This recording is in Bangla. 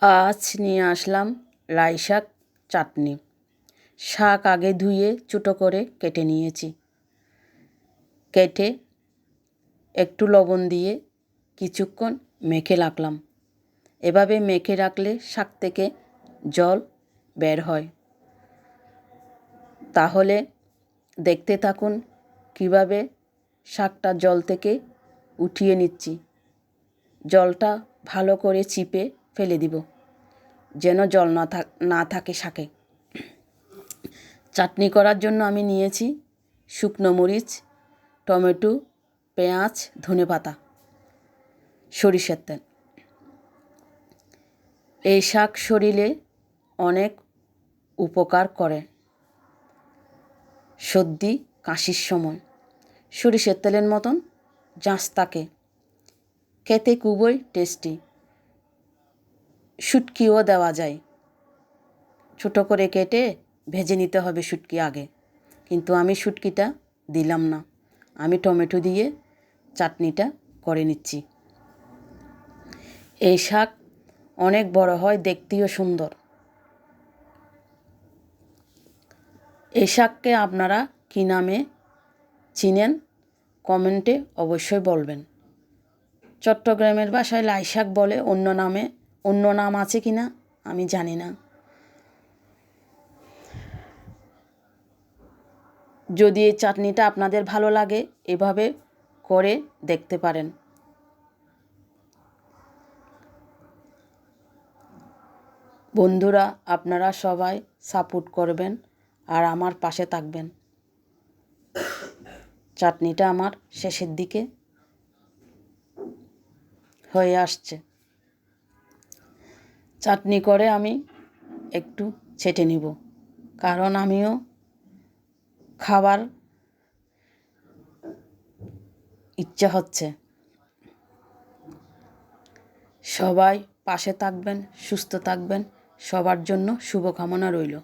আজ নিয়ে আসলাম লাই শাক চাটনি। শাক আগে ধুয়ে ছোটো করে কেটে নিয়েছি। কেটে একটু লবণ দিয়ে কিছুক্ষণ মেখে রাখলাম। এভাবে মেখে রাখলে শাক থেকে জল বের হয়। তাহলে দেখতে থাকুন কিভাবে শাকটা জল থেকে উঠিয়ে নিচ্ছি। জলটা ভালো করে চিপে ফেলে দিব, যেন জল না থাকে শাকে। চাটনি করার জন্য আমি নিয়েছি শুকনো মরিচ, টমেটো, পেঁয়াজ, ধনেপাতা, সরিষার তেল। এই শাক শরীরে অনেক উপকার করে। সর্দি কাশির সময় সরিষার তেলের মতন ঝাঁজ থাকে, খেতে খুবই টেস্টি। শুটকিও দেওয়া যায়। ছোটো করে কেটে ভেজে নিতে হবে শুটকি আগে, কিন্তু আমি শুটকিটা দিলাম না। আমি টমেটো দিয়ে চাটনিটা করে নিচ্ছি। এই শাক অনেক বড় হয়, দেখতেও সুন্দর। এই শাককে আপনারা কী নামে চিনেন কমেন্টে অবশ্যই বলবেন। চট্টগ্রামের ভাষায় লাই শাক বলে, অন্য নাম আছে কি না আমি জানি না। যদি এই চাটনিটা আপনাদের ভালো লাগে, এভাবে করে দেখতে পারেন। বন্ধুরা, আপনারা সবাই সাপোর্ট করবেন আর আমার পাশে থাকবেন। চাটনিটা আমার শেষের দিকে হয়ে আসছে। চাটনি করে আমি একটু ছেটে নিব, কারণ আমিও খাবার ইচ্ছা হচ্ছে। সবাই পাশে থাকবেন, সুস্থ থাকবেন, সবার জন্য শুভকামনা রইল।